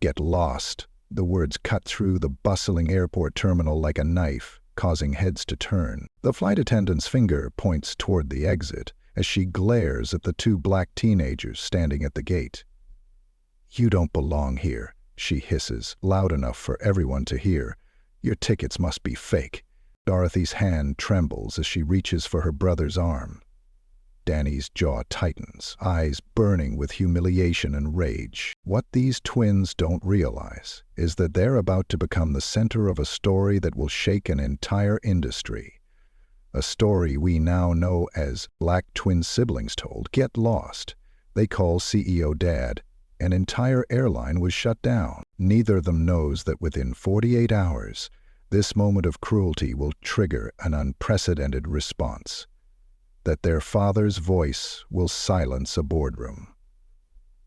Get lost. The words cut through the bustling airport terminal like a knife, causing heads to turn. The flight attendant's finger points toward the exit as she glares at the two black teenagers standing at the gate. "You don't belong here," she hisses, loud enough for everyone to hear. "Your tickets must be fake." Dorothy's hand trembles as she reaches for her brother's arm. Danny's jaw tightens, eyes burning with humiliation and rage. What these twins don't realize is that they're about to become the center of a story that will shake an entire industry. A story we now know as Black Twin Siblings Told. Get lost. They call CEO Dad. An entire airline was shut down. Neither of them knows that within 48 hours, this moment of cruelty will trigger an unprecedented response. That their father's voice will silence a boardroom.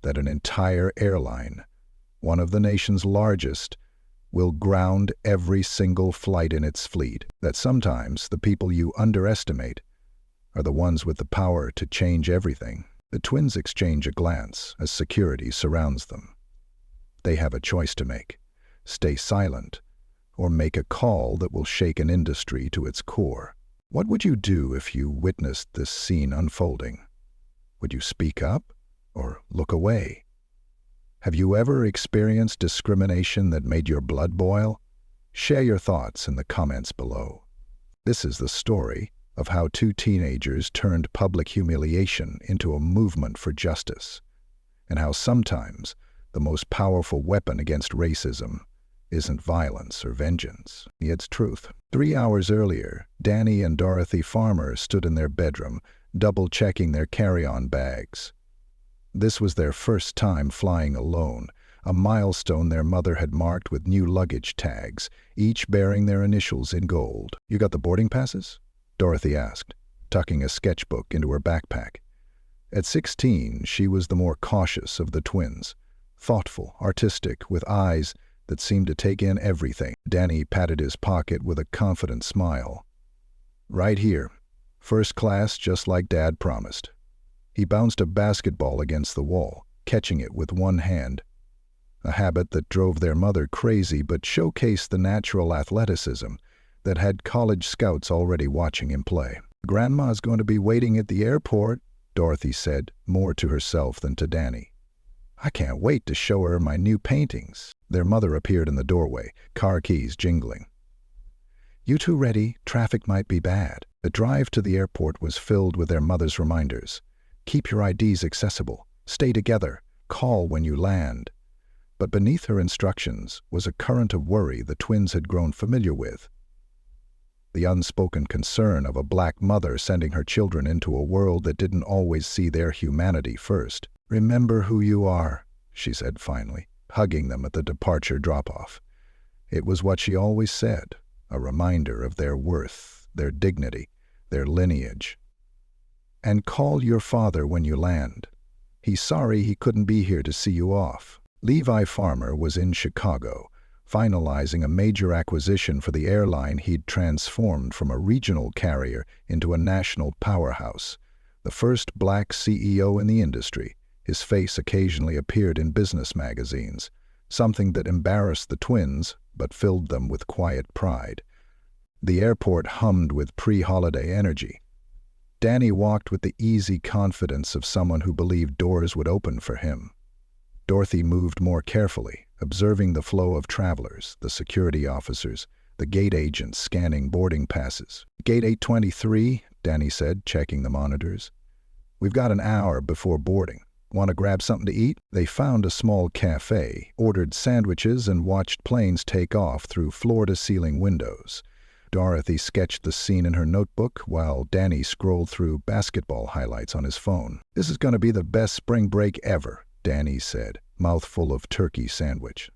That an entire airline, one of the nation's largest, will ground every single flight in its fleet. That sometimes the people you underestimate are the ones with the power to change everything. The twins exchange a glance as security surrounds them. They have a choice to make: stay silent or make a call that will shake an industry to its core. What would you do if you witnessed this scene unfolding? Would you speak up or look away? Have you ever experienced discrimination that made your blood boil? Share your thoughts in the comments below. This is the story of how two teenagers turned public humiliation into a movement for justice, and how sometimes the most powerful weapon against racism isn't violence or vengeance, it's truth. 3 hours earlier, Danny and Dorothy Farmer stood in their bedroom, double-checking their carry-on bags. This was their first time flying alone, a milestone their mother had marked with new luggage tags, each bearing their initials in gold. "You got the boarding passes?" Dorothy asked, tucking a sketchbook into her backpack. At 16, she was the more cautious of the twins, thoughtful, artistic, with eyes that seemed to take in everything. Danny patted his pocket with a confident smile. "Right here. First class, just like Dad promised." He bounced a basketball against the wall, catching it with one hand, a habit that drove their mother crazy but showcased the natural athleticism that had college scouts already watching him play. "Grandma's going to be waiting at the airport," Dorothy said, more to herself than to Danny. "I can't wait to show her my new paintings." Their mother appeared in the doorway, car keys jingling. "You two ready? Traffic might be bad." The drive to the airport was filled with their mother's reminders. Keep your IDs accessible. Stay together. Call when you land. But beneath her instructions was a current of worry the twins had grown familiar with. The unspoken concern of a black mother sending her children into a world that didn't always see their humanity first. "Remember who you are," she said finally, hugging them at the departure drop-off. It was what she always said, a reminder of their worth, their dignity, their lineage. "And call your father when you land. He's sorry he couldn't be here to see you off." Levi Farmer was in Chicago, finalizing a major acquisition for the airline he'd transformed from a regional carrier into a national powerhouse. The first black CEO in the industry, his face occasionally appeared in business magazines, something that embarrassed the twins but filled them with quiet pride. The airport hummed with pre-holiday energy. Danny walked with the easy confidence of someone who believed doors would open for him. Dorothy moved more carefully, observing the flow of travelers, the security officers, the gate agents scanning boarding passes. "Gate 823, Danny said, checking the monitors. "We've got an hour before boarding. Want to grab something to eat?" They found a small cafe, ordered sandwiches, and watched planes take off through floor-to-ceiling windows. Dorothy sketched the scene in her notebook while Danny scrolled through basketball highlights on his phone. "This is going to be the best spring break ever," Danny said, mouthful of turkey sandwich.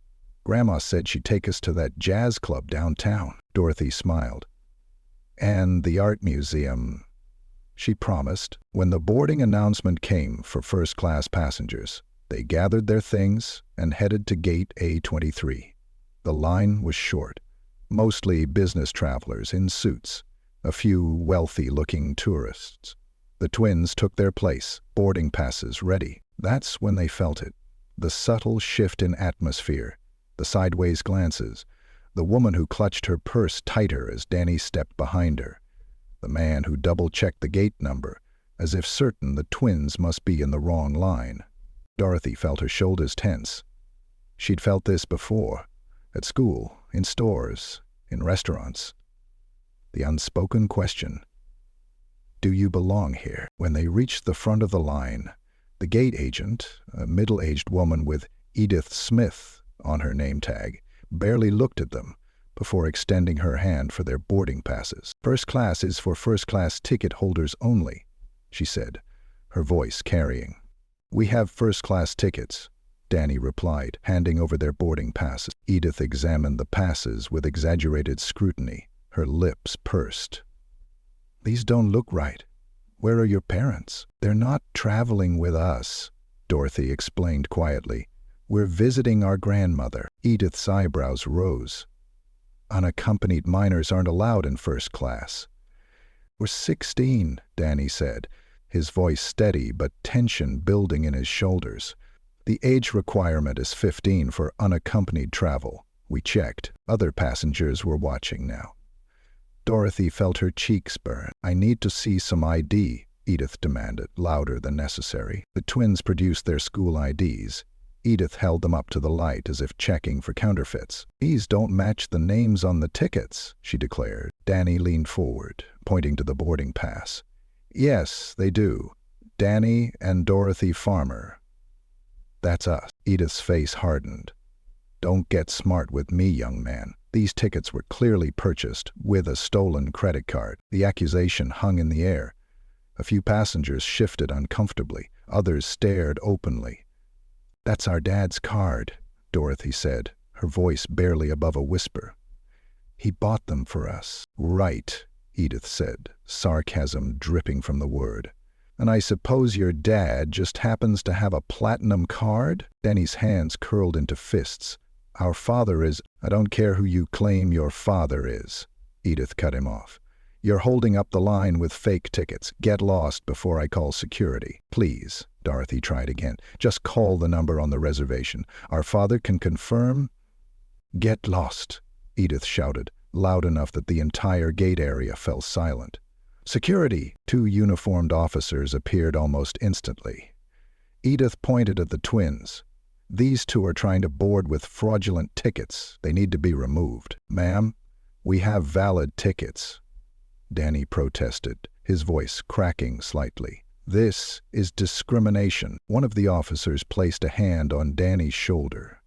"Grandma said she'd take us to that jazz club downtown." Dorothy smiled. "And the art museum," she promised. When the boarding announcement came for first-class passengers, they gathered their things and headed to gate A23. The line was short. Mostly business travelers in suits, a few wealthy-looking tourists. The twins took their place, boarding passes ready. That's when they felt it. The subtle shift in atmosphere, the sideways glances, the woman who clutched her purse tighter as Danny stepped behind her, the man who double-checked the gate number, as if certain the twins must be in the wrong line. Dorothy felt her shoulders tense. She'd felt this before, at school, in stores, in restaurants. The unspoken question, "Do you belong here?" When they reached the front of the line, the gate agent, a middle-aged woman with Edith Smith on her name tag, barely looked at them before extending her hand for their boarding passes. "First class is for first-class ticket holders only," she said, her voice carrying. "We have first-class tickets," Danny replied, handing over their boarding passes. Edith examined the passes with exaggerated scrutiny, her lips pursed. "These don't look right. Where are your parents?" "They're not traveling with us," Dorothy explained quietly. "We're visiting our grandmother." Edith's eyebrows rose. "Unaccompanied minors aren't allowed in first class." "We're 16, Danny said, his voice steady but tension building in his shoulders. "The age requirement is 15 for unaccompanied travel. We checked. Other passengers were watching now." Dorothy felt her cheeks burn. "I need to see some ID," Edith demanded, louder than necessary. The twins produced their school IDs. Edith held them up to the light as if checking for counterfeits. "These don't match the names on the tickets," she declared. Danny leaned forward, pointing to the boarding pass. "Yes, they do. Danny and Dorothy Farmer." "That's us." Edith's face hardened. "Don't get smart with me, young man. These tickets were clearly purchased with a stolen credit card." The accusation hung in the air. A few passengers shifted uncomfortably. Others stared openly. "That's our dad's card," Dorothy said, her voice barely above a whisper. "He bought them for us." "Right," Edith said, sarcasm dripping from the word. "And I suppose your dad just happens to have a platinum card?" Danny's hands curled into fists. "Our father is—" "I don't care who you claim your father is," Edith cut him off. "You're holding up the line with fake tickets. Get lost before I call security." "Please," Dorothy tried again. "Just call the number on the reservation. Our father can confirm—" "Get lost," Edith shouted, loud enough that the entire gate area fell silent. "Security!" Two uniformed officers appeared almost instantly. Edith pointed at the twins. "These two are trying to board with fraudulent tickets. They need to be removed." "Ma'am, we have valid tickets," Danny protested, his voice cracking slightly. "This is discrimination." One of the officers placed a hand on Danny's shoulder.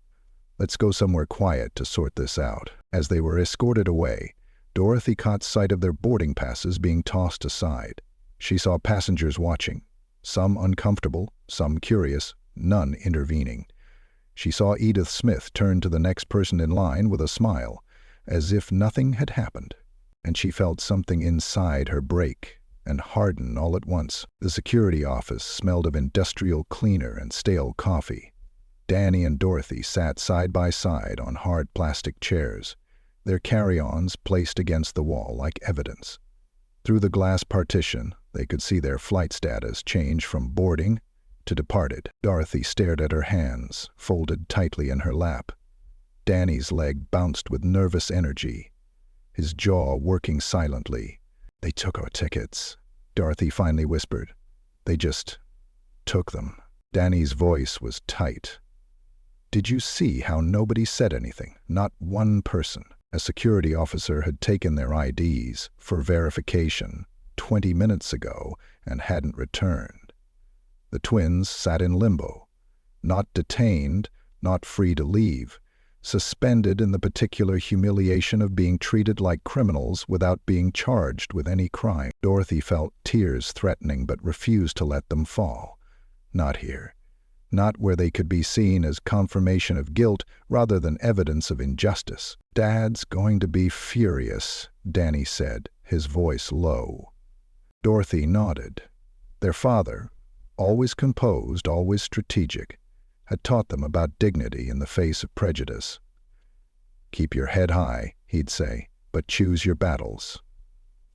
"Let's go somewhere quiet to sort this out." As they were escorted away, Dorothy caught sight of their boarding passes being tossed aside. She saw passengers watching, some uncomfortable, some curious, none intervening. She saw Edith Smith turn to the next person in line with a smile, as if nothing had happened, and she felt something inside her break and harden all at once. The security office smelled of industrial cleaner and stale coffee. Danny and Dorothy sat side by side on hard plastic chairs, their carry-ons placed against the wall like evidence. Through the glass partition, they could see their flight status change from boarding to departed. Dorothy stared at her hands, folded tightly in her lap. Danny's leg bounced with nervous energy, his jaw working silently. "They took our tickets," Dorothy finally whispered. "They just took them." Danny's voice was tight. "Did you see how nobody said anything? Not one person. A security officer had taken their IDs for verification 20 minutes ago and hadn't returned. The twins sat in limbo, not detained, not free to leave, suspended in the particular humiliation of being treated like criminals without being charged with any crime. Dorothy felt tears threatening but refused to let them fall. Not here. Not where they could be seen as confirmation of guilt rather than evidence of injustice. "Dad's going to be furious," Danny said, his voice low. Dorothy nodded. Their father, always composed, always strategic, had taught them about dignity in the face of prejudice. "Keep your head high," he'd say, "but choose your battles."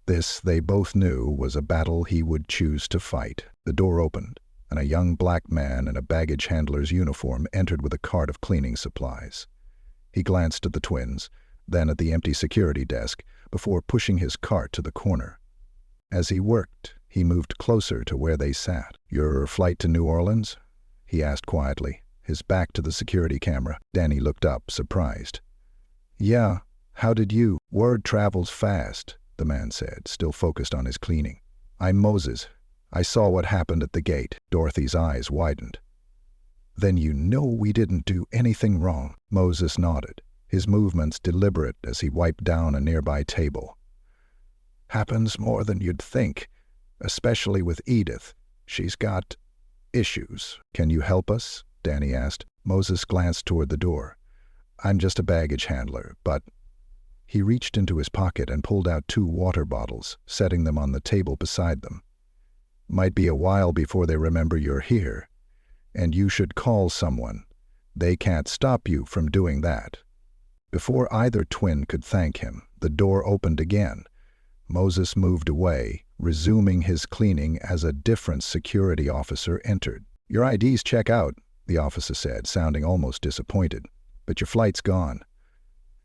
This, they both knew, was a battle he would choose to fight. The door opened. and a young black man in a baggage handler's uniform entered with a cart of cleaning supplies. He glanced at the twins, then at the empty security desk, before pushing his cart to the corner. As he worked, he moved closer to where they sat. "Your flight to New Orleans?" he asked quietly, his back to the security camera. Danny looked up, surprised. "Yeah, how did you?" "Word travels fast," the man said, still focused on his cleaning. "I'm Moses. I saw what happened at the gate." Dorothy's eyes widened. "Then you know we didn't do anything wrong." Moses nodded, his movements deliberate as he wiped down a nearby table. "Happens more than you'd think, especially with Edith. She's got issues." "Can you help us?" Danny asked. Moses glanced toward the door. "I'm just a baggage handler, but—" He reached into his pocket and pulled out 2 water bottles, setting them on the table beside them. "Might be a while before they remember you're here, and you should call someone. They can't stop you from doing that." Before either twin could thank him, the door opened again. Moses moved away, resuming his cleaning as a different security officer entered. "Your IDs check out," the officer said, sounding almost disappointed. "But your flight's gone.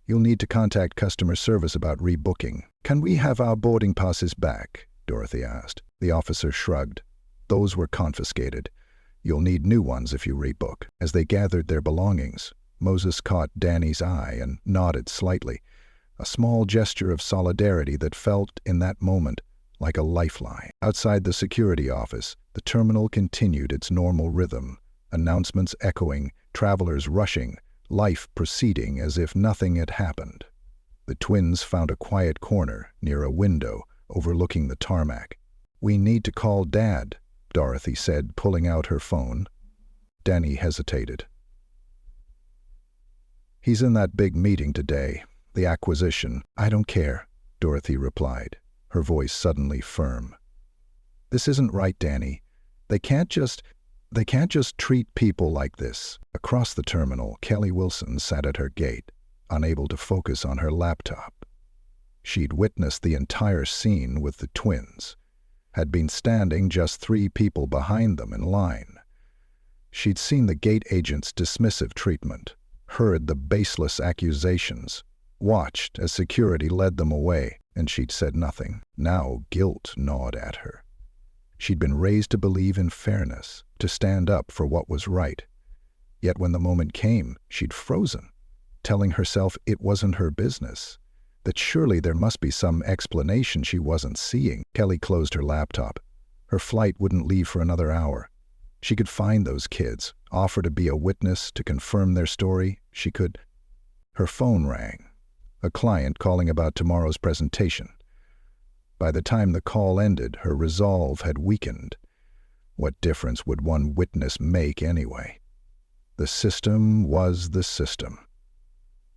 You'll need to contact customer service about rebooking." "Can we have our boarding passes back?" Dorothy asked. The officer shrugged. "Those were confiscated. You'll need new ones if you rebook." As they gathered their belongings, Moses caught Danny's eye and nodded slightly, a small gesture of solidarity that felt, in that moment, like a lifeline. Outside the security office, the terminal continued its normal rhythm, announcements echoing, travelers rushing, life proceeding as if nothing had happened. The twins found a quiet corner near a window overlooking the tarmac. "We need to call Dad," Dorothy said, pulling out her phone. Danny hesitated. "He's in that big meeting today, the acquisition." "I don't care," Dorothy replied, her voice suddenly firm. "This isn't right, Danny. They can't just treat people like this." Across the terminal, Kelly Wilson sat at her gate, unable to focus on her laptop. She'd witnessed the entire scene with the twins, had been standing just 3 people behind them in line. She'd seen the gate agent's dismissive treatment, heard the baseless accusations, watched as security led them away, and she'd said nothing. Now guilt gnawed at her. She'd been raised to believe in fairness, to stand up for what was right. Yet when the moment came, she'd frozen, telling herself it wasn't her business, that surely there must be some explanation she wasn't seeing. Kelly closed her laptop. Her flight wouldn't leave for another hour. She could find those kids, offer to be a witness, to confirm their story. She could. Her phone rang. A client calling about tomorrow's presentation. By the time the call ended, her resolve had weakened. What difference would one witness make anyway? The system was the system,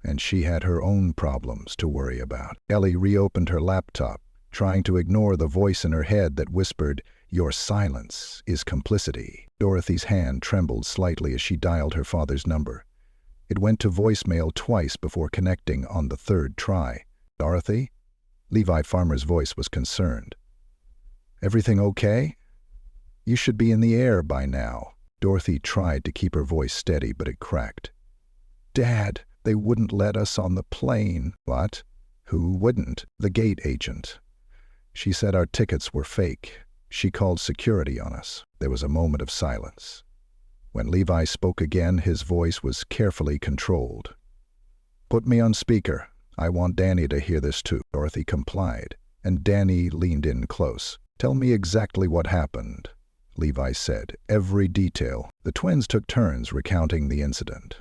and she had her own problems to worry about. Ellie reopened her laptop, trying to ignore the voice in her head that whispered, "Your silence is complicity." Dorothy's hand trembled slightly as she dialed her father's number. It went to voicemail twice before connecting on the 3rd try. "Dorothy?" Levi Farmer's voice was concerned. "Everything okay? You should be in the air by now." Dorothy tried to keep her voice steady, but it cracked. "Dad, they wouldn't let us on the plane." "What? Who wouldn't?" "The gate agent. She said our tickets were fake. She called security on us." There was a moment of silence. When Levi spoke again, his voice was carefully controlled. "Put me on speaker. I want Danny to hear this too." Dorothy complied, and Danny leaned in close. "Tell me exactly what happened," Levi said. "Every detail." The twins took turns recounting the incident.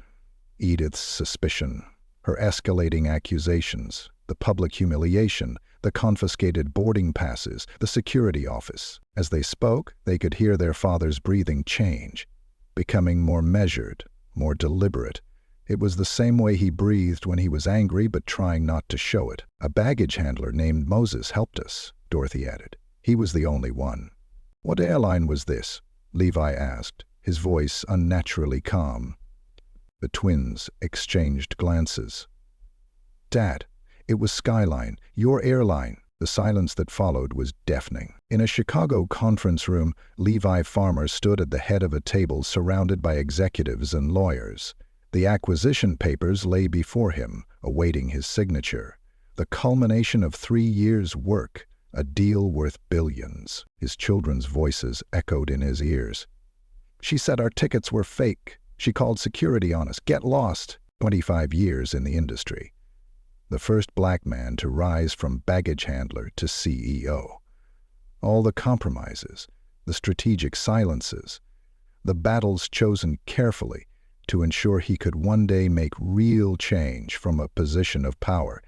Edith's suspicion, her escalating accusations, the public humiliation, the confiscated boarding passes, the security office. As they spoke, they could hear their father's breathing change, becoming more measured, more deliberate. It was the same way he breathed when he was angry, but trying not to show it. "A baggage handler named Moses helped us," Dorothy added. "He was the only one." "What airline was this?" Levi asked, his voice unnaturally calm. The twins exchanged glances. "Dad, it was Skyline, your airline." The silence that followed was deafening. In a Chicago conference room, Levi Farmer stood at the head of a table surrounded by executives and lawyers. The acquisition papers lay before him, awaiting his signature. The culmination of 3 years' work, a deal worth billions. His children's voices echoed in his ears. She said our tickets were fake. She called security on us. Get lost. 25 years in the industry. The first black man to rise from baggage handler to CEO. All the compromises, the strategic silences, the battles chosen carefully to ensure he could one day make real change from a position of power,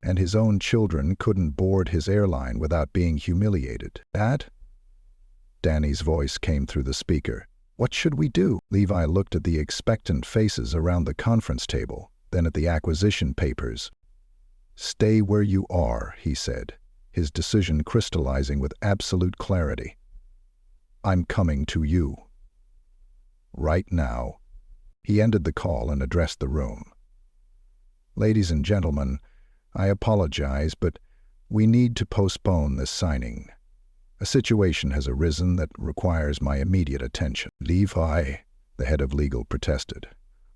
and his own children couldn't board his airline without being humiliated. Dad? Danny's voice came through the speaker. What should we do? Levi looked at the expectant faces around the conference table, then at the acquisition papers. Stay where you are, he said, his decision crystallizing with absolute clarity. I'm coming to you. Right now. He ended the call and addressed the room. Ladies and gentlemen, I apologize, but we need to postpone this signing. A situation has arisen that requires my immediate attention. Levi, the head of legal protested.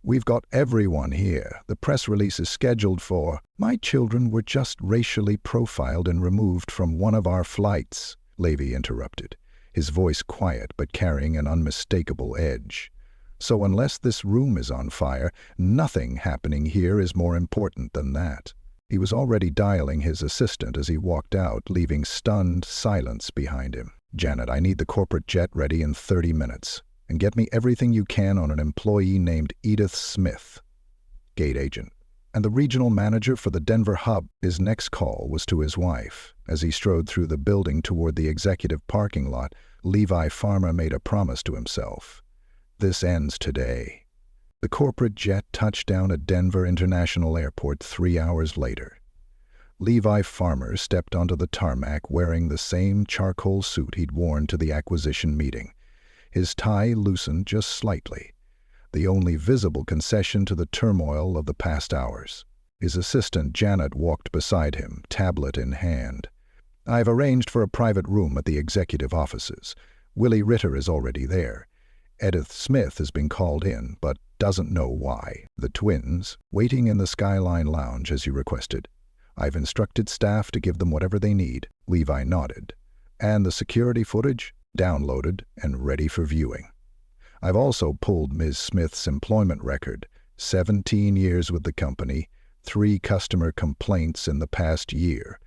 We've got everyone here. The press release is scheduled for... My children were just racially profiled and removed from one of our flights, Levi interrupted, his voice quiet but carrying an unmistakable edge. So unless this room is on fire, nothing happening here is more important than that. He was already dialing his assistant as he walked out, leaving stunned silence behind him. Janet, I need the corporate jet ready in 30 minutes. And get me everything you can on an employee named Edith Smith, gate agent, and the regional manager for the Denver hub. His next call was to his wife. As he strode through the building toward the executive parking lot, Levi Farmer made a promise to himself. This ends today. The corporate jet touched down at Denver International Airport 3 hours later. Levi Farmer stepped onto the tarmac wearing the same charcoal suit he'd worn to the acquisition meeting. His tie loosened just slightly, the only visible concession to the turmoil of the past hours. His assistant Janet walked beside him, tablet in hand. I've arranged for a private room at the executive offices. Willie Ritter is already there. Edith Smith has been called in, but doesn't know why. The twins, waiting in the Skyline Lounge as you requested. I've instructed staff to give them whatever they need. Levi nodded. And the security footage? Downloaded and ready for viewing. I've also pulled Ms. Smith's employment record, 17 years with the company, 3 customer complaints in the past year,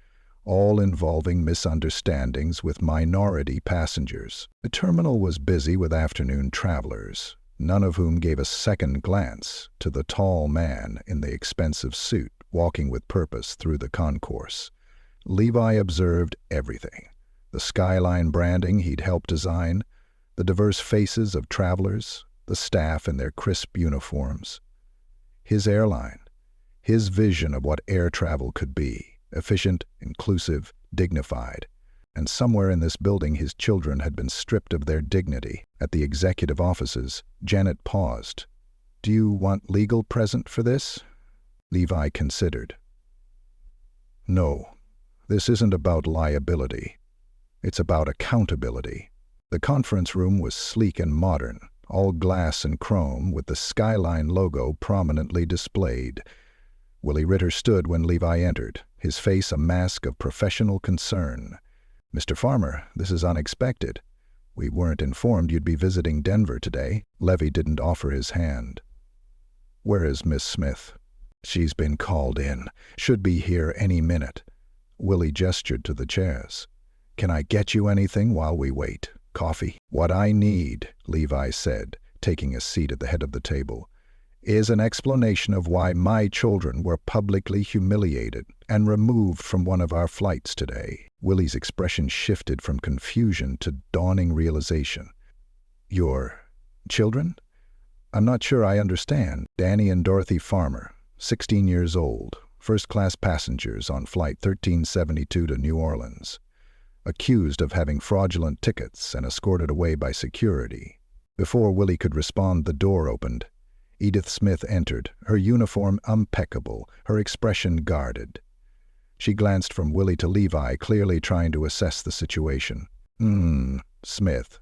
all involving misunderstandings with minority passengers. The terminal was busy with afternoon travelers, none of whom gave a second glance to the tall man in the expensive suit walking with purpose through the concourse. Levi observed everything. The Skyline branding he'd helped design, the diverse faces of travelers, the staff in their crisp uniforms. His airline, his vision of what air travel could be, efficient, inclusive, dignified. And somewhere in this building his children had been stripped of their dignity. At the executive offices, Janet paused. Do you want legal present for this? Levi considered. No, this isn't about liability. It's about accountability. The conference room was sleek and modern, all glass and chrome with the Skyline logo prominently displayed. Willie Ritter stood when Levi entered, his face a mask of professional concern. Mr. Farmer, this is unexpected. We weren't informed you'd be visiting Denver today. Levi didn't offer his hand. Where is Miss Smith? She's been called in. Should be here any minute. Willie gestured to the chairs. Can I get you anything while we wait? Coffee? What I need, Levi said, taking a seat at the head of the table, is an explanation of why my children were publicly humiliated and removed from one of our flights today. Willie's expression shifted from confusion to dawning realization. Your children? I'm not sure I understand. Danny and Dorothy Farmer, 16 years old, first-class passengers on Flight 1372 to New Orleans. Accused of having fraudulent tickets and escorted away by security. Before Willie could respond, the door opened. Edith Smith entered, her uniform impeccable, her expression guarded. She glanced from Willie to Levi, clearly trying to assess the situation. Smith,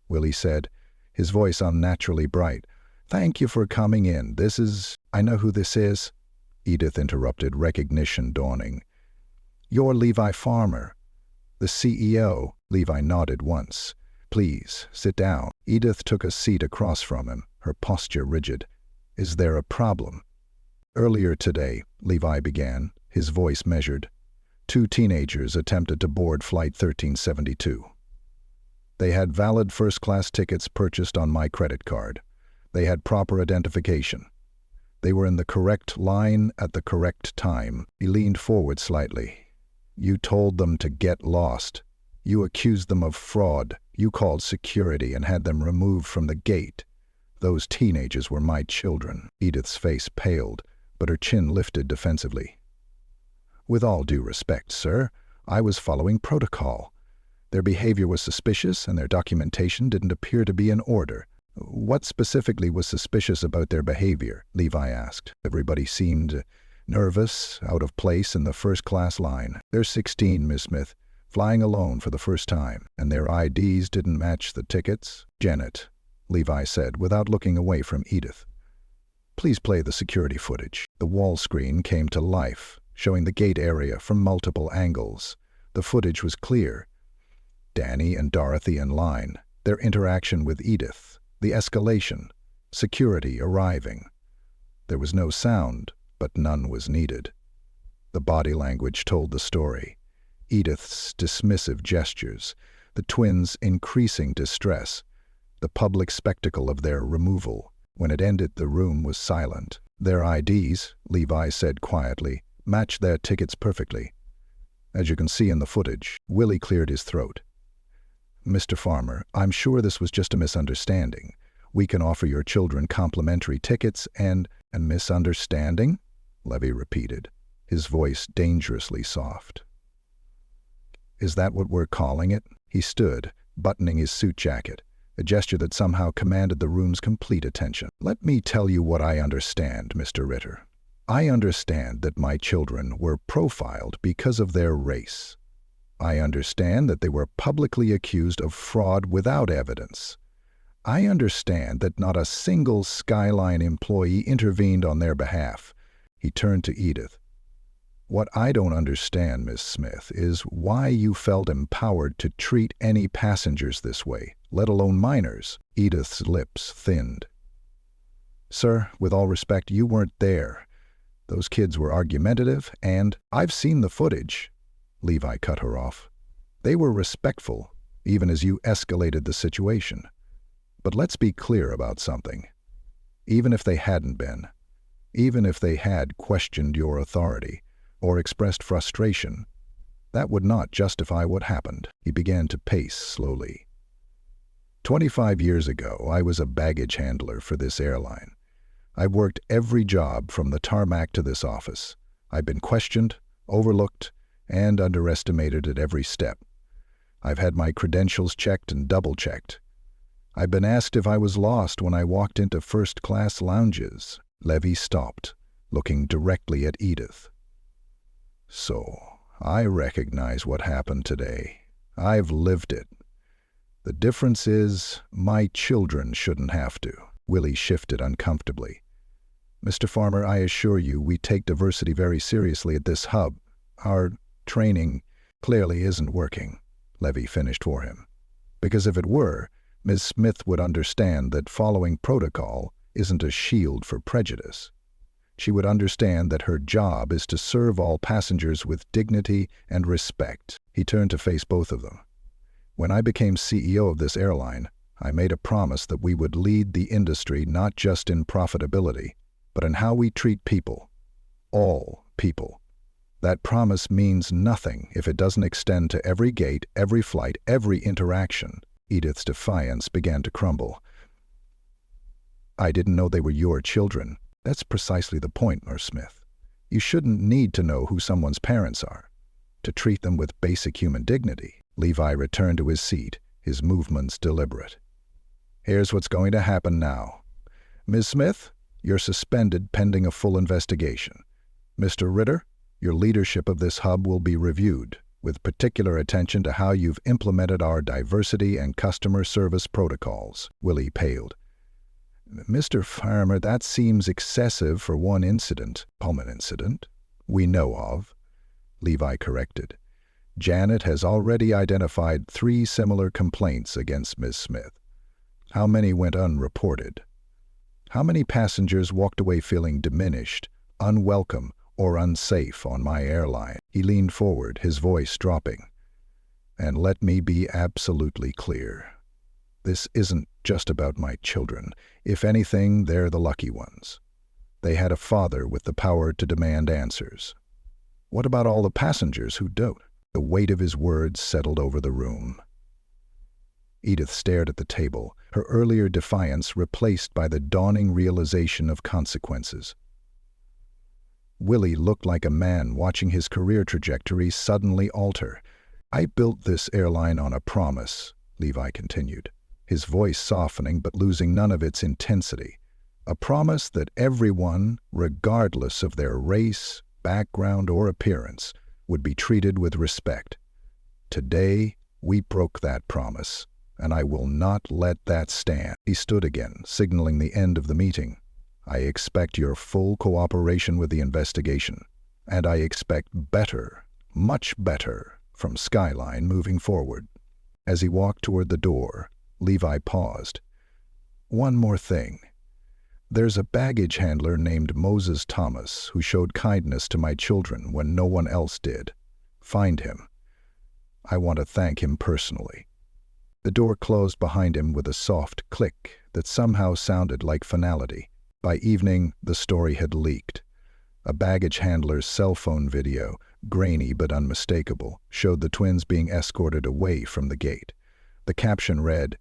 Willie said, his voice unnaturally bright. Thank you for coming in. I know who this is, Edith interrupted, recognition dawning. You're Levi Farmer, the CEO. Levi nodded once. Please, sit down. Edith took a seat across from him, her posture rigid. Is there a problem? Earlier today, Levi began, his voice measured. 2 teenagers attempted to board Flight 1372. They had valid first-class tickets purchased on my credit card. They had proper identification. They were in the correct line at the correct time. He leaned forward slightly. You told them to get lost. You accused them of fraud. You called security and had them removed from the gate. Those teenagers were my children. Edith's face paled, but her chin lifted defensively. With all due respect, sir, I was following protocol. Their behavior was suspicious and their documentation didn't appear to be in order. What specifically was suspicious about their behavior? Levi asked. Everybody seemed nervous, out of place in the first-class line. They're 16, Miss Smith, flying alone for the first time, and their IDs didn't match the tickets. Janet, Levi said, without looking away from Edith. Please play the security footage. The wall screen came to life, showing the gate area from multiple angles. The footage was clear. Danny and Dorothy in line, their interaction with Edith, the escalation, security arriving. There was no sound, but none was needed. The body language told the story. Edith's dismissive gestures, the twins' increasing distress, the public spectacle of their removal. When it ended, the room was silent. Their IDs, Levi said quietly, matched their tickets perfectly. As you can see in the footage, Willie cleared his throat. Mr. Farmer, I'm sure this was just a misunderstanding. We can offer your children complimentary tickets and misunderstanding? Levy repeated, his voice dangerously soft. Is that what we're calling it? He stood, buttoning his suit jacket, a gesture that somehow commanded the room's complete attention. Let me tell you what I understand, Mr. Ritter. I understand that my children were profiled because of their race. I understand that they were publicly accused of fraud without evidence. I understand that not a single Skyline employee intervened on their behalf. He turned to Edith. What I don't understand, Miss Smith, is why you felt empowered to treat any passengers this way, let alone minors. Edith's lips thinned. Sir, with all respect, you weren't there. Those kids were argumentative, and I've seen the footage. Levi cut her off. They were respectful, even as you escalated the situation. But let's be clear about something. Even if they hadn't been, even if they had questioned your authority or expressed frustration, that would not justify what happened. He began to pace slowly. 25 years ago, I was a baggage handler for this airline. I worked every job from the tarmac to this office. I've been questioned, overlooked, and underestimated at every step. I've had my credentials checked and double-checked. I've been asked if I was lost when I walked into first-class lounges. Levy stopped, looking directly at Edith. So, I recognize what happened today. I've lived it. The difference is, my children shouldn't have to. Willie shifted uncomfortably. Mr. Farmer, I assure you, we take diversity very seriously at this hub. Our training clearly isn't working, Levy finished for him. Because if it were, Ms. Smith would understand that following protocol isn't a shield for prejudice. She would understand that her job is to serve all passengers with dignity and respect. He turned to face both of them. When I became CEO of this airline, I made a promise that we would lead the industry not just in profitability, but in how we treat people. All people. That promise means nothing if it doesn't extend to every gate, every flight, every interaction. Edith's defiance began to crumble. I didn't know they were your children. That's precisely the point, Nurse Smith. You shouldn't need to know who someone's parents are to treat them with basic human dignity. Levi returned to his seat, his movements deliberate. Here's what's going to happen now. Ms. Smith, you're suspended pending a full investigation. Mr. Ritter, Your leadership of this hub will be reviewed, with particular attention to how you've implemented our diversity and customer service protocols." Willie paled. "Mr. Farmer, that seems excessive for one incident." "Pullman incident? We know of," Levi corrected. "Janet has already identified 3 similar complaints against Ms. Smith. How many went unreported? How many passengers walked away feeling diminished, unwelcome, or unsafe on my airline?" He leaned forward, his voice dropping. "And let me be absolutely clear. This isn't just about my children. If anything, they're the lucky ones. They had a father with the power to demand answers. What about all the passengers who don't?" The weight of his words settled over the room. Edith stared at the table, her earlier defiance replaced by the dawning realization of consequences. Willie looked like a man watching his career trajectory suddenly alter. "I built this airline on a promise," Levi continued, his voice softening but losing none of its intensity. "A promise that everyone, regardless of their race, background, or appearance, would be treated with respect. Today, we broke that promise, and I will not let that stand." He stood again, signaling the end of the meeting. "I expect your full cooperation with the investigation, and I expect better, much better, from Skyline moving forward." As he walked toward the door, Levi paused. "One more thing. There's a baggage handler named Moses Thomas who showed kindness to my children when no one else did. Find him. I want to thank him personally." The door closed behind him with a soft click that somehow sounded like finality. By evening, the story had leaked. A baggage handler's cell phone video, grainy but unmistakable, showed the twins being escorted away from the gate. The caption read,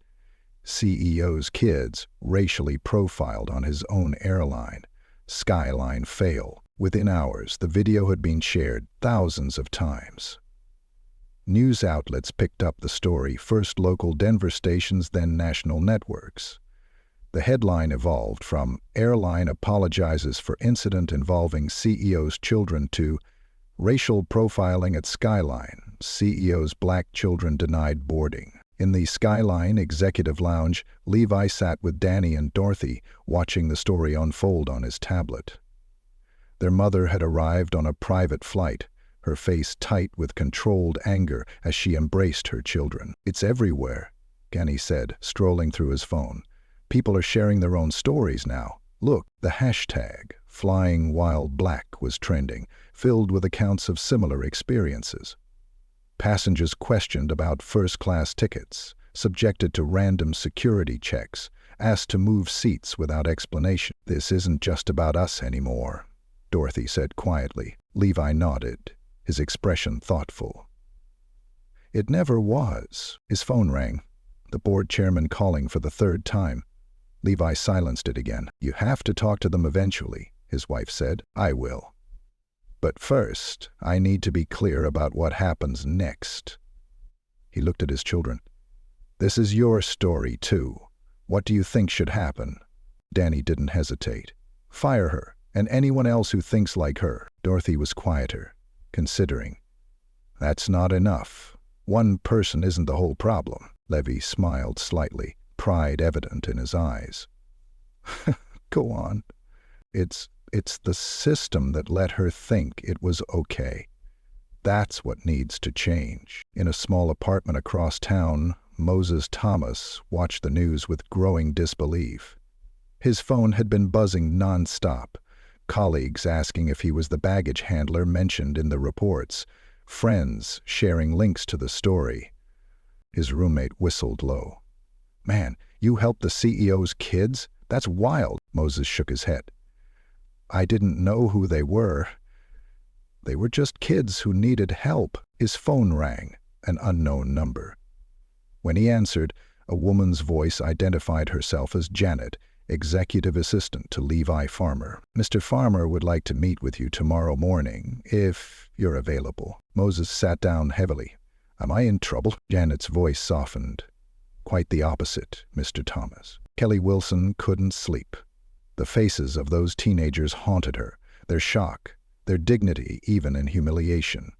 "CEO's kids racially profiled on his own airline. Skyline fail." Within hours, the video had been shared thousands of times. News outlets picked up the story, first local Denver stations, then national networks. The headline evolved from "Airline apologizes for incident involving CEO's children" to "Racial profiling at Skyline. CEO's black children denied boarding." In the Skyline executive lounge, Levi sat with Danny and Dorothy, watching the story unfold on his tablet. Their mother had arrived on a private flight, her face tight with controlled anger as she embraced her children. "It's everywhere," Danny said, strolling through his phone. "People are sharing their own stories now. Look, the hashtag Flying While Black was trending, filled with accounts of similar experiences. Passengers questioned about first-class tickets, subjected to random security checks, asked to move seats without explanation. "This isn't just about us anymore," Dorothy said quietly. Levi nodded, his expression thoughtful. "It never was." His phone rang, the board chairman calling for the 3rd time. Levi silenced it again. "You have to talk to them eventually," his wife said. "I will. But first, I need to be clear about what happens next." He looked at his children. "This is your story, too. What do you think should happen?" Danny didn't hesitate. "Fire her, and anyone else who thinks like her." Dorothy was quieter, considering. "That's not enough. One person isn't the whole problem." Levy smiled slightly, pride evident in his eyes. "Go on. It's the system that let her think it was okay. That's what needs to change." In a small apartment across town, Moses Thomas watched the news with growing disbelief. His phone had been buzzing nonstop, colleagues asking if he was the baggage handler mentioned in the reports, friends sharing links to the story. His roommate whistled low. "Man, you helped the CEO's kids? That's wild." Moses shook his head. "I didn't know who they were. They were just kids who needed help." His phone rang, an unknown number. When he answered, a woman's voice identified herself as Janet, executive assistant to Levi Farmer. "Mr. Farmer would like to meet with you tomorrow morning, if you're available." Moses sat down heavily. "Am I in trouble?" Janet's voice softened. "Quite the opposite, Mr. Thomas." Kelly Wilson couldn't sleep. The faces of those teenagers haunted her, their shock, their dignity even in humiliation.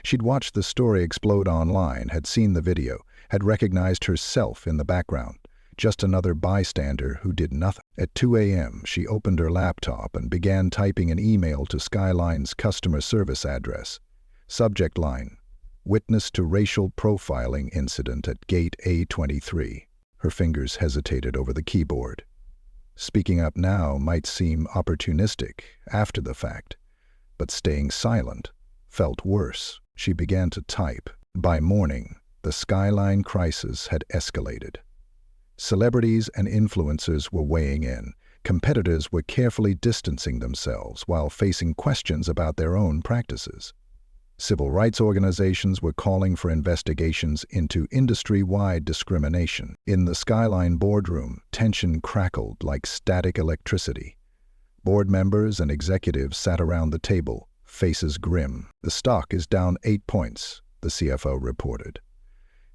She'd watched the story explode online, had seen the video, had recognized herself in the background, just another bystander who did nothing. At 2 a.m., she opened her laptop and began typing an email to Skyline's customer service address. Subject line: Witness to racial profiling incident at Gate A23. Her fingers hesitated over the keyboard. Speaking up now might seem opportunistic after the fact, but staying silent felt worse. She began to type. By morning, the Skyline crisis had escalated. Celebrities and influencers were weighing in. Competitors were carefully distancing themselves while facing questions about their own practices. Civil rights organizations were calling for investigations into industry-wide discrimination. In the Skyline boardroom, tension crackled like static electricity. Board members and executives sat around the table, faces grim. The stock is down 8 points, the CFO reported.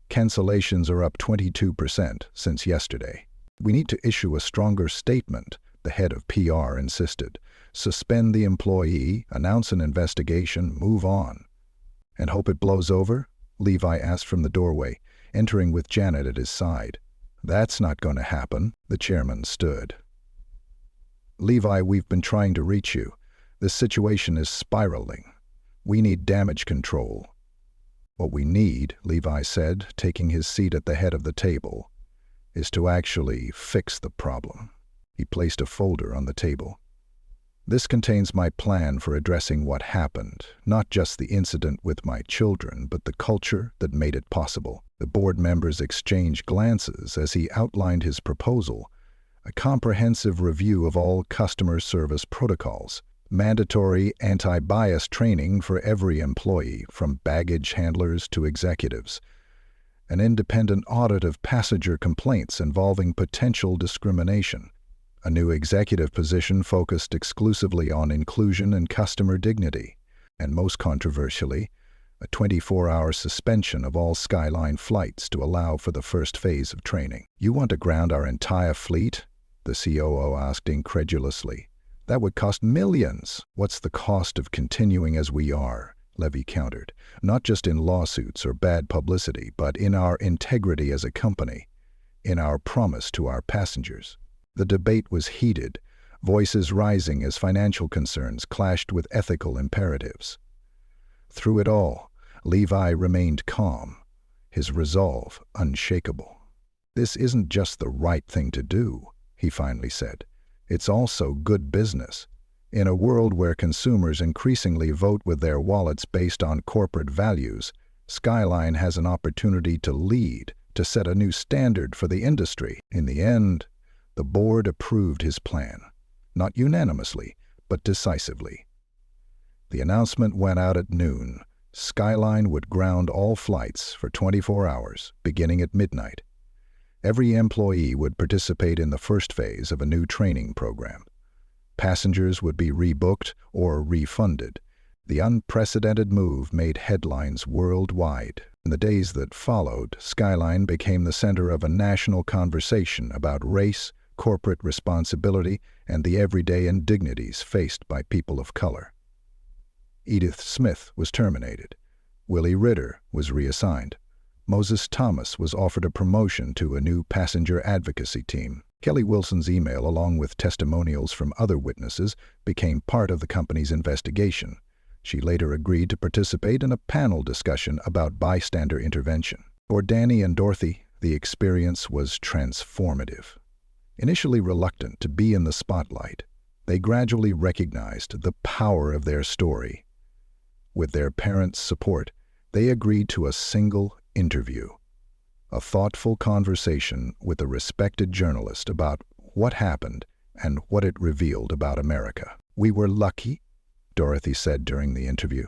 Cancellations are up 22% since yesterday. We need to issue a stronger statement, the head of PR insisted. Suspend the employee, announce an investigation, move on. And hope it blows over? Levi asked from the doorway, entering with Janet at his side. That's not going to happen, the chairman stood. Levi, we've been trying to reach you. This situation is spiraling. We need damage control. What we need, Levi said, taking his seat at the head of the table, is to actually fix the problem. He placed a folder on the table. This contains my plan for addressing what happened, not just the incident with my children, but the culture that made it possible. The board members exchanged glances as he outlined his proposal: a comprehensive review of all customer service protocols, mandatory anti-bias training for every employee, from baggage handlers to executives, an independent audit of passenger complaints involving potential discrimination, a new executive position focused exclusively on inclusion and customer dignity, and most controversially, a 24-hour suspension of all Skyline flights to allow for the first phase of training. You want to ground our entire fleet? The COO asked incredulously. That would cost millions. What's the cost of continuing as we are? Levy countered. Not just in lawsuits or bad publicity, but in our integrity as a company, in our promise to our passengers. The debate was heated, voices rising as financial concerns clashed with ethical imperatives. Through it all, Levi remained calm, his resolve unshakable. This isn't just the right thing to do, he finally said. It's also good business. In a world where consumers increasingly vote with their wallets based on corporate values, Skyline has an opportunity to lead, to set a new standard for the industry. In the end, the board approved his plan, not unanimously, but decisively. The announcement went out at noon. Skyline would ground all flights for 24 hours, beginning at midnight. Every employee would participate in the first phase of a new training program. Passengers would be rebooked or refunded. The unprecedented move made headlines worldwide. In the days that followed, Skyline became the center of a national conversation about race, corporate responsibility, and the everyday indignities faced by people of color. Edith Smith was terminated. Willie Ritter was reassigned. Moses Thomas was offered a promotion to a new passenger advocacy team. Kelly Wilson's email, along with testimonials from other witnesses, became part of the company's investigation. She later agreed to participate in a panel discussion about bystander intervention. For Danny and Dorothy, the experience was transformative. Initially reluctant to be in the spotlight, they gradually recognized the power of their story. With their parents' support, they agreed to a single interview, a thoughtful conversation with a respected journalist about what happened and what it revealed about America. "We were lucky," Dorothy said during the interview.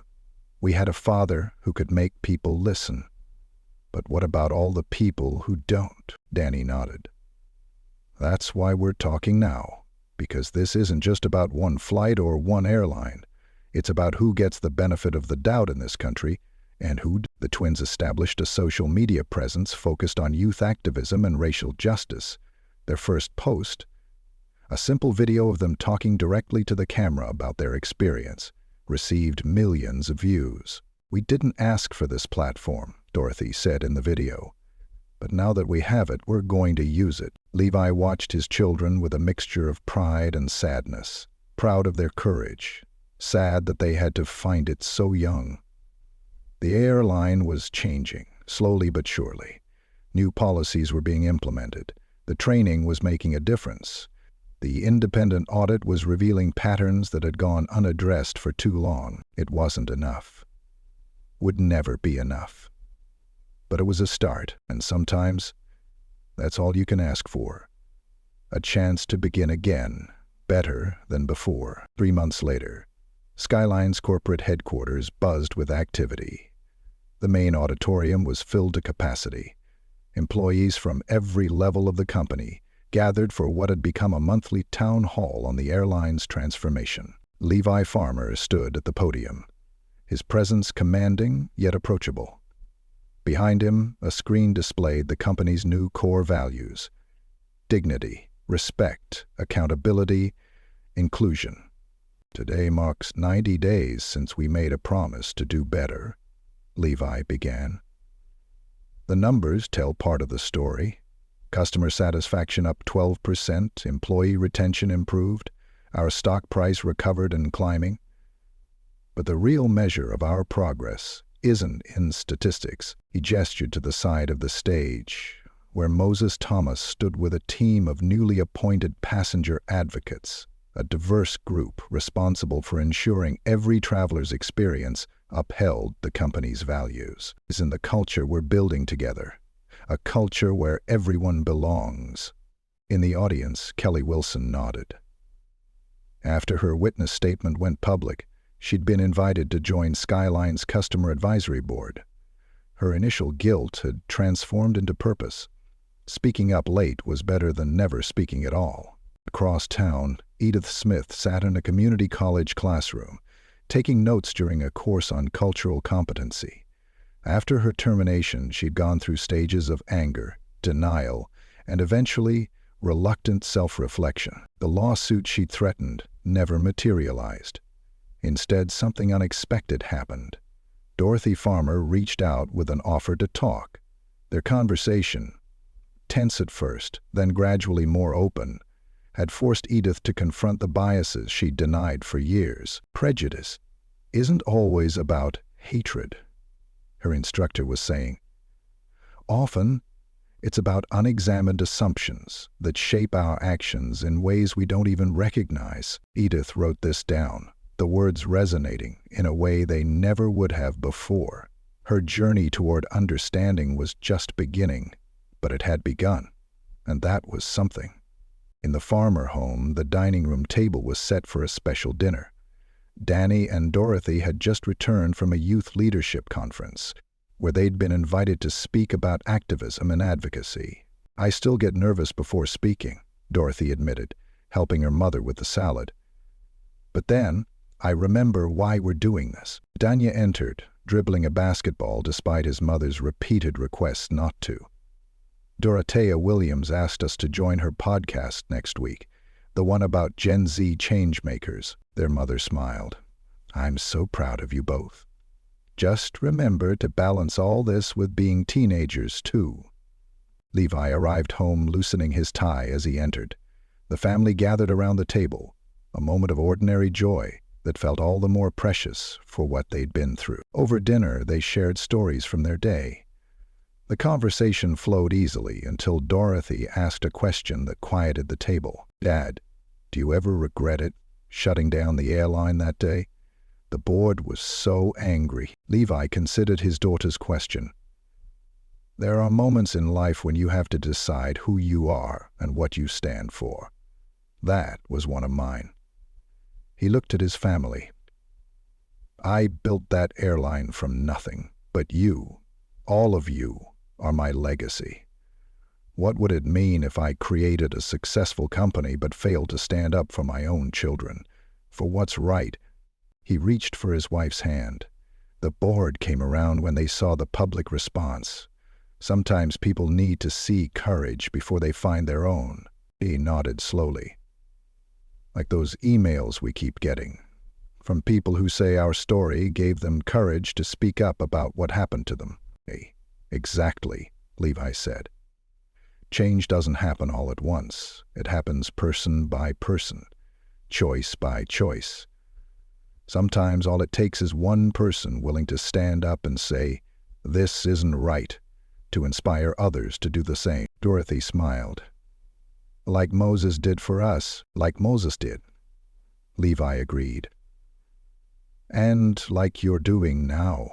"We had a father who could make people listen. But what about all the people who don't?" Danny nodded. "That's why we're talking now, because this isn't just about one flight or one airline. It's about who gets the benefit of the doubt in this country and who." The twins established a social media presence focused on youth activism and racial justice. Their first post, a simple video of them talking directly to the camera about their experience, received millions of views. "We didn't ask for this platform," Dorothy said in the video. "But now that we have it, we're going to use it." Levi watched his children with a mixture of pride and sadness. Proud of their courage, sad that they had to find it so young. The airline was changing, slowly but surely. New policies were being implemented. The training was making a difference. The independent audit was revealing patterns that had gone unaddressed for too long. It wasn't enough. Would never be enough. But it was a start, and sometimes that's all you can ask for. A chance to begin again, better than before. 3 months later, Skyline's corporate headquarters buzzed with activity. The main auditorium was filled to capacity. Employees from every level of the company gathered for what had become a monthly town hall on the airline's transformation. Levi Farmer stood at the podium, his presence commanding yet approachable. Behind him, a screen displayed the company's new core values: dignity, respect, accountability, inclusion. "Today marks 90 days since we made a promise to do better," Levi began. "The numbers tell part of the story. Customer satisfaction up 12%, employee retention improved, our stock price recovered and climbing. But the real measure of our progress isn't in statistics." He gestured to the side of the stage, where Moses Thomas stood with a team of newly appointed passenger advocates, a diverse group responsible for ensuring every traveler's experience upheld the company's values. "Is in the culture we're building together, a culture where everyone belongs." In the audience, Kelly Wilson nodded. After her witness statement went public, she'd been invited to join Skyline's Customer Advisory Board. Her initial guilt had transformed into purpose. Speaking up late was better than never speaking at all. Across town, Edith Smith sat in a community college classroom, taking notes during a course on cultural competency. After her termination, she'd gone through stages of anger, denial, and eventually reluctant self-reflection. The lawsuit she'd threatened never materialized. Instead, something unexpected happened. Dorothy Farmer reached out with an offer to talk. Their conversation, tense at first, then gradually more open, had forced Edith to confront the biases she'd denied for years. "Prejudice isn't always about hatred," her instructor was saying. "Often, it's about unexamined assumptions that shape our actions in ways we don't even recognize." Edith wrote this down, the words resonating in a way they never would have before. Her journey toward understanding was just beginning, but it had begun, and that was something. In the Farmer home, the dining room table was set for a special dinner. Danny and Dorothy had just returned from a youth leadership conference, where they'd been invited to speak about activism and advocacy. "I still get nervous before speaking," Dorothy admitted, helping her mother with the salad. "But then, I remember why we're doing this." Danya entered, dribbling a basketball despite his mother's repeated requests not to. "Dorothea Williams asked us to join her podcast next week, the one about Gen Z changemakers." Their mother smiled. "I'm so proud of you both. Just remember to balance all this with being teenagers, too." Levi arrived home loosening his tie as he entered. The family gathered around the table, a moment of ordinary joy that felt all the more precious for what they'd been through. Over dinner, they shared stories from their day. The conversation flowed easily until Dorothy asked a question that quieted the table. "Dad, do you ever regret it, shutting down the airline that day?" The board was so angry. Levi considered his daughter's question. "There are moments in life when you have to decide who you are and what you stand for. That was one of mine." He looked at his family. "I built that airline from nothing, but you, all of you, are my legacy. What would it mean if I created a successful company but failed to stand up for my own children, for what's right?" He reached for his wife's hand. The board came around when they saw the public response. Sometimes people need to see courage before they find their own. He nodded slowly. "Like those emails we keep getting from people who say our story gave them courage to speak up about what happened to them. Exactly, Levi said. Change doesn't happen all at once. It happens person by person, choice by choice. Sometimes all it takes is one person willing to stand up and say, "This isn't right," to inspire others to do the same. Dorothy smiled. Like Moses did for us, like Moses did. Levi agreed. And like you're doing now,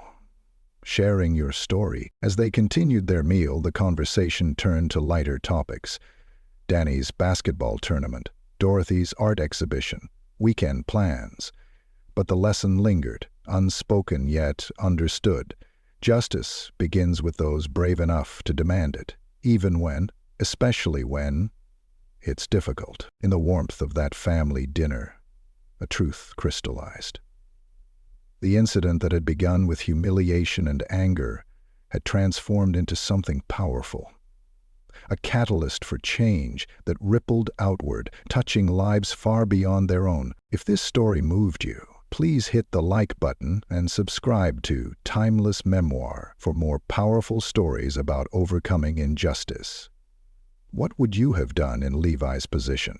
sharing your story. As they continued their meal, the conversation turned to lighter topics. Danny's basketball tournament, Dorothy's art exhibition, weekend plans. But the lesson lingered, unspoken yet understood. Justice begins with those brave enough to demand it, even when, especially when, it's difficult. In the warmth of that family dinner, a truth crystallized. The incident that had begun with humiliation and anger had transformed into something powerful. A catalyst for change that rippled outward, touching lives far beyond their own. If this story moved you, please hit the like button and subscribe to Timeless Memoir for more powerful stories about overcoming injustice. What would you have done in Levi's position?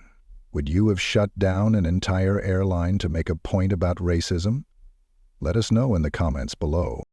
Would you have shut down an entire airline to make a point about racism? Let us know in the comments below.